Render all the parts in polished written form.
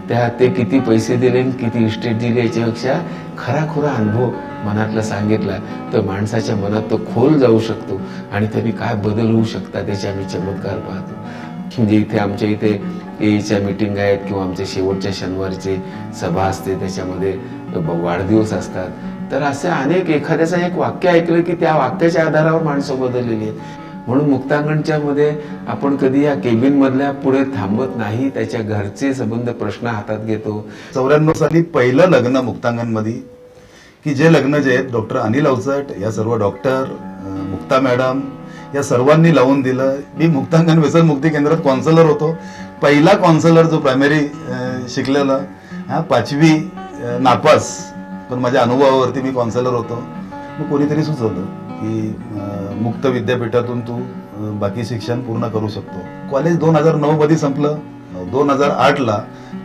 त्या ते किती पैसे दिले किती इस्टेट दिली याच्यापेक्षा खराखुरा अनुभव मनातला सांगितला तर माणसाच्या मनात तो खोल जाऊ शकतो आणि त्यांनी काय बदल होऊ शकतात त्याचे आम्ही चमत्कार पाहतो. म्हणजे इथे आमच्या इथे एच्या मीटिंग आहेत किंवा आमच्या शेवटच्या शनिवारची सभा असते, त्याच्यामध्ये वाढदिवस असतात. तर असे अनेक एखाद्याचं एक वाक्य ऐकलं की त्या वाक्याच्या आधारावर माणसं बदललेली आहेत. म्हणून मुक्तांगणच्या मध्ये आपण कधी या केबिन मधल्या पुढे थांबत नाही, त्याच्या घरचे संबंध प्रश्न हातात घेतो. 94 साली पहिलं लग्न मुक्तांगणमध्ये, की जे लग्न जे आहेत डॉक्टर अनिल अवचट या सर्व डॉक्टर, मुक्ता मॅडम या सर्वांनी लावून दिलं. मी मुक्तांगण व्यसन मुक्ती केंद्रात काउन्सिलर होतो. पहिला काउन्सिलर जो प्रायमरी शिकलेला, 5वी नापास, पण माझ्या अनुभवावरती मी काउन्सिलर होतो. मग कोणीतरी सुचवलं की मुक्त विद्यापीठातून तू बाकी शिक्षण पूर्ण करू शकतो. कॉलेज 2009 मध्ये संपलं. 2008ला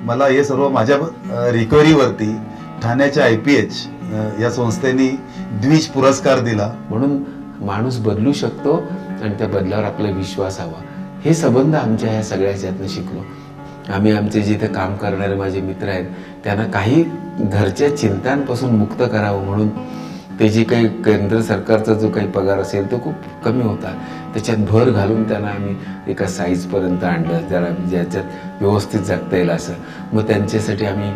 मला हे सर्व माझ्या रिकव्हरीवरती ठाण्याच्या IPH या संस्थेने द्विज पुरस्कार दिला. म्हणून माणूस बदलू शकतो आणि त्या बदलावर आपला विश्वास हवा. हे संबंध आमच्या ह्या सगळ्याच्यातनं शिकलो आम्ही. आमचे जिथे काम करणारे माझे मित्र आहेत त्यांना काही घरच्या चिंतांपासून मुक्त करावं म्हणून ते जे काही केंद्र सरकारचा जो काही पगार असेल तो खूप कमी होता, त्याच्यात भर घालून त्यांना आम्ही एका साईजपर्यंत आणलं त्याला ज्याच्यात व्यवस्थित जगता येईल असं. मग त्यांच्यासाठी आम्ही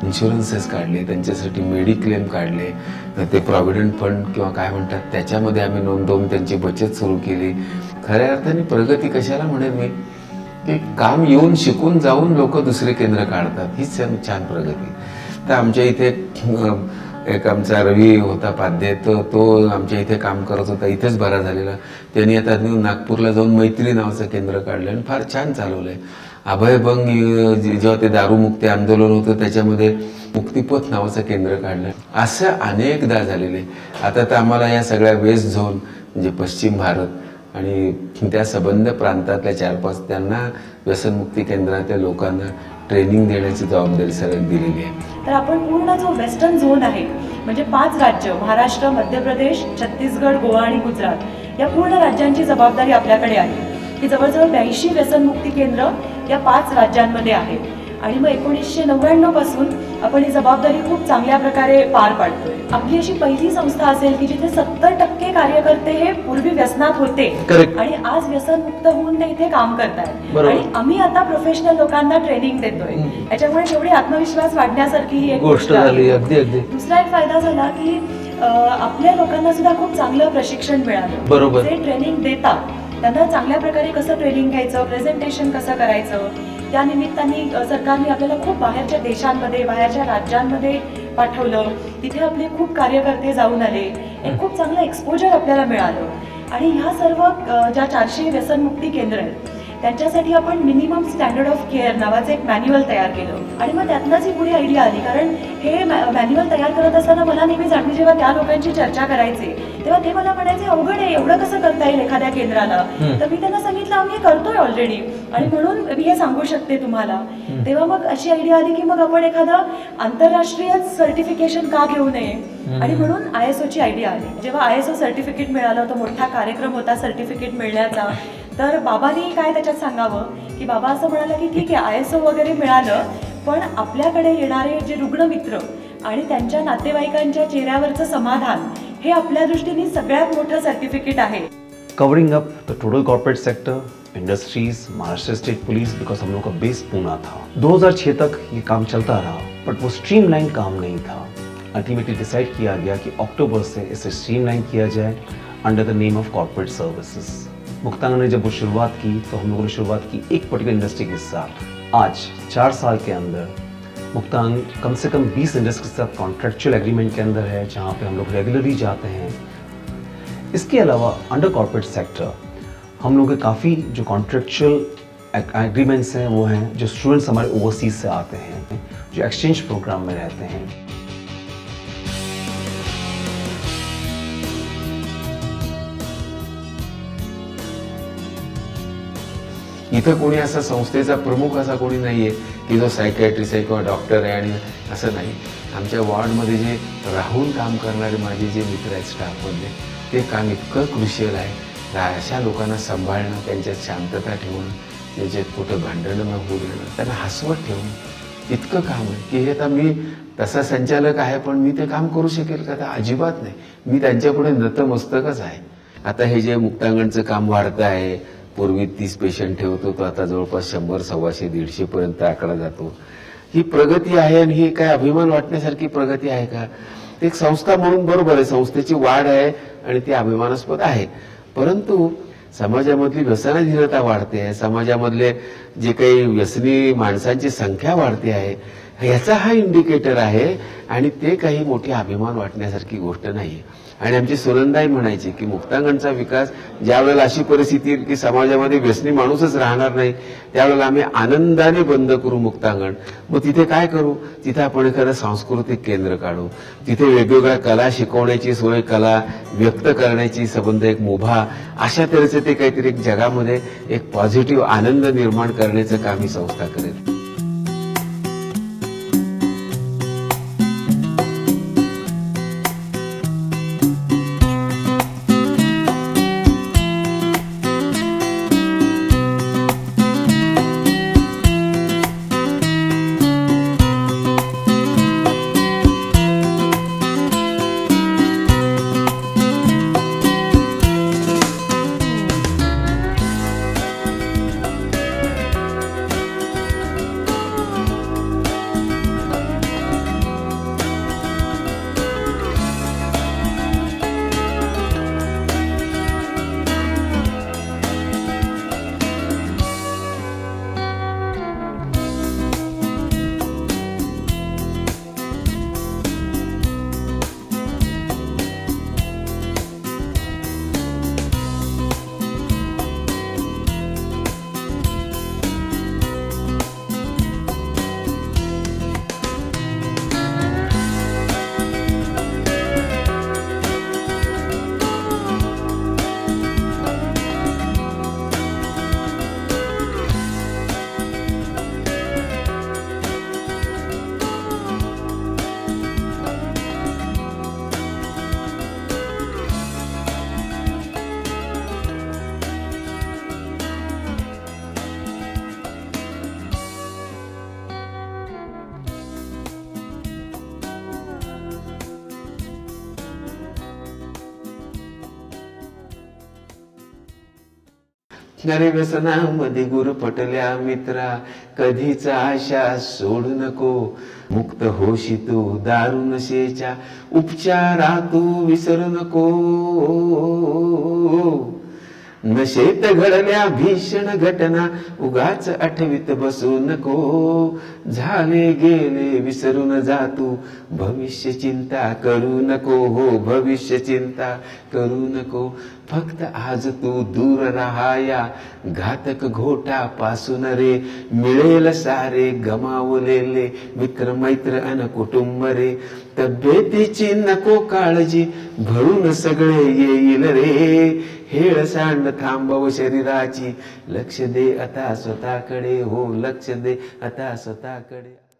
इन्शुरन्सेस काढले, त्यांच्यासाठी मेडिक्लेम काढले, ते प्रॉव्हिडंट फंड किंवा काय म्हणतात त्याच्यामध्ये आम्ही नोंदवून त्यांची बचत सुरू केली. खऱ्या अर्थाने प्रगती कशाला म्हणेन मी, की काम येऊन शिकून जाऊन लोक दुसरे केंद्र काढतात, हीच छान प्रगती. तर आमच्या इथे एक आमचा रवी होता पाध्ये, तो आमच्या इथे काम करत होता, इथेच बरा झालेला. त्यांनी आता नागपूरला जाऊन मैत्री नावाचं केंद्र काढलं आणि फार छान चालवलंय. अभयभंग जेव्हा ते दारूमुक्ती आंदोलन होतं त्याच्यामध्ये मुक्तिपथ नावाचं केंद्र काढलं. असं अनेकदा झालेले. आता तर आम्हाला या सगळ्या वेस्ट झोन म्हणजे पश्चिम भारत आणि त्या संबंध प्रांतातल्या 4-5 त्यांना व्यसनमुक्ती केंद्रातल्या लोकांना ट्रेनिंग देण्याची जबाबदारी सरळ दिलेली आहे. तर आपण पूर्ण जो वेस्टर्न झोन आहे म्हणजे 5 राज्य महाराष्ट्र, मध्य प्रदेश, छत्तीसगड, गोवा आणि गुजरात या पूर्ण राज्यांची जबाबदारी आपल्याकडे आहे. ही जवळजवळ 82 व्यसनमुक्ती केंद्र या 5 राज्यांमध्ये आहेत. आणि मग 1999 पासून आपण ही जबाबदारी खूप चांगल्या प्रकारे पार पाडतोय. आपली अशी पहिली संस्था असेल की जिथे 70% कार्यकर्ते हे पूर्वी व्यसनात होते आणि आज व्यसनमुक्त होऊन ते इथे काम करतायत. आणि आम्ही आता प्रोफेशनल लोकांना ट्रेनिंग देतोय. याच्यामुळे तेवढी आत्मविश्वास वाढण्यासारखी ही एक गोष्ट झाली. दुसरा एक फायदा झाला की आपल्या लोकांना सुद्धा खूप चांगलं प्रशिक्षण मिळालं. बरोबर. जे ट्रेनिंग देतात त्यांना चांगल्या प्रकारे कसं ट्रेनिंग घ्यायचं, प्रेझेंटेशन कसं करायचं, त्या निमित्ताने सरकारने आपल्याला खूप बाहेरच्या देशांमध्ये, बाहेरच्या राज्यांमध्ये पाठवलं. तिथे आपले खूप कार्यकर्ते जाऊन आले. एक खूप चांगलं एक्सपोजर आपल्याला मिळालं. आणि ह्या सर्व ज्या 400 व्यसनमुक्ती केंद्र आहेत त्यांच्यासाठी आपण मिनिमम स्टँडर्ड ऑफ केअर नावाचं एक मॅन्युअल तयार केलं. आणि मग त्यातनंच ही पुढे आयडिया आली. कारण हे मॅन्युअल तयार करत असताना मला नेहमी जाणवी जेव्हा त्या लोकांची चर्चा करायचे तेव्हा ते मला म्हणायचे अवघड आहे, एवढं कसं करता येईल एखाद्या केंद्राला. तर मी त्यांना सांगितलं आम्ही हे करतोय ऑलरेडी आणि म्हणून मी हे सांगू शकते तुम्हाला. तेव्हा मग अशी आयडिया आली की मग आपण एखादं आंतरराष्ट्रीय सर्टिफिकेशन का घेऊ नये. आणि म्हणून ISOची आयडिया आली. जेव्हा ISO सर्टिफिकेट मिळालं तो मोठा कार्यक्रम होता सर्टिफिकेट मिळण्याचा. तर बाबांनी काय त्याच्यात सांगावं की बाबा असं म्हणाला की ठीक आहे ISO वगैरे मिळालं पण आपल्याकडे येणारे जे रुग्णमित्र आणि त्यांच्या नातेवाईकांच्या चेहऱ्यावरचं समाधान हे आपल्या दृष्टीने सगळ्यात मोठं सर्टिफिकेट आहे. Covering up the total corporate sector, industries, Maharashtra state police, because हम लोग का बेस पूना था. 2006 तक ये काम चलता रहा बट वो स्ट्रीमलाइन काम नहीं था. अल्टीमेटली डिसाइड किया गया कि अक्टूबर से इसे स्ट्रीमलाइन किया जाए under the name of corporate services. Muktangan ने जब वो शुरुआत की तो हम लोगों ने शुरुआत की एक पर्टिकुलर इंडस्ट्री के साथ. आज 4 साल के अंदर मुक्तांगण कम से कम 20 इंडस्ट्री के साथ कॉन्ट्रेक्चुअल एग्रीमेंट के अंदर है जहाँ पे हम लोग रेगुलरली जाते हैं. इसके अलावा अंडर कॉर्पोरेट सेक्टर हम लोग के काफ़ी जो कॉन्ट्रेक्चुअल एग्रीमेंट्स हैं वो हैं जो स्टूडेंट्स हमारे ओवरसीज से आते हैं, जो एक्सचेंज प्रोग्राम में रहते हैं. इथं कोणी असा संस्थेचा प्रमुख असा कोणी नाहीये की जो सायकॅट्रिस्ट आहे किंवा डॉक्टर आहे आणि असं नाही. आमच्या वॉर्डमध्ये जे राहून काम करणारे माझे जे मित्र आहेत स्टाफमधले ते काम इतकं क्रुशियल आहे. अशा लोकांना सांभाळणं, त्यांच्यात शांतता ठेवून, त्याच्यात कुठं भांडणं न होऊ देणं, त्यांना हसवत ठेवून इतकं काम आहे की हे आता मी तसा संचालक आहे पण मी ते काम करू शकेल का? तर अजिबात नाही. मी त्यांच्यापुढे नतमस्तकच आहे. आता हे जे मुक्तांगणचं काम वाढतं आहे, पूर्वी 30 पेशंट ठेवतो तो आता जवळपास 100, 125, 150 पर्यंत आकडा जातो. ही प्रगती आहे आणि ही काय अभिमान वाटण्यासारखी प्रगती आहे का? एक संस्था म्हणून बरोबर आहे, संस्थेची वाढ आहे आणि ती अभिमानास्पद आहे. परंतु समाजामधली व्यसनाधीनता वाढते आहे, समाजामधले जे काही व्यसनी माणसांची संख्या वाढते आहे, याचा हा इंडिकेटर आहे आणि ते काही मोठी अभिमान वाटण्यासारखी गोष्ट नाही. आणि आमची सुनंदाई म्हणायची की मुक्तांगणचा विकास ज्या वेळेला अशी परिस्थिती येईल की समाजामध्ये व्यसनी माणूसच राहणार नाही, त्यावेळेला आम्ही आनंदाने बंद करू मुक्तांगण. मग तिथे काय करू? तिथे आपण एखादं सांस्कृतिक केंद्र काढू, तिथे वेगवेगळ्या कला शिकवण्याची सोय, कला व्यक्त करण्याची संबंध एक मुभा, अशा तऱ्हेचे ते काहीतरी एक जगामध्ये एक पॉझिटिव्ह आनंद निर्माण करण्याचं काम ही संस्था करेल. अरे व्यसनामध्ये गुरफटल्या मित्रा, कधीच आशा सोडू नको. मुक्त होशी तू दारू नशेच्या, उपचारातू विसरू नको. नशेत घडल्या भीषण घटना, उगाच आठवीत बसू नको. झाले गेले विसरून जातू, भविष्य चिंता करू नको. हो भविष्य चिंता करू नको. फक्त आज तू दूर राहाया घातक घोटा पासून रे. मिळेल सारे गमावलेले मित्र मैत्र अन कुटुंब रे. तब्येतीची नको काळजी, भरून सगळे येईल रे. हेळ सांड थांबव शरीराची, लक्ष दे आता स्वतःकडे. हो लक्ष दे आता स्वतःकडे.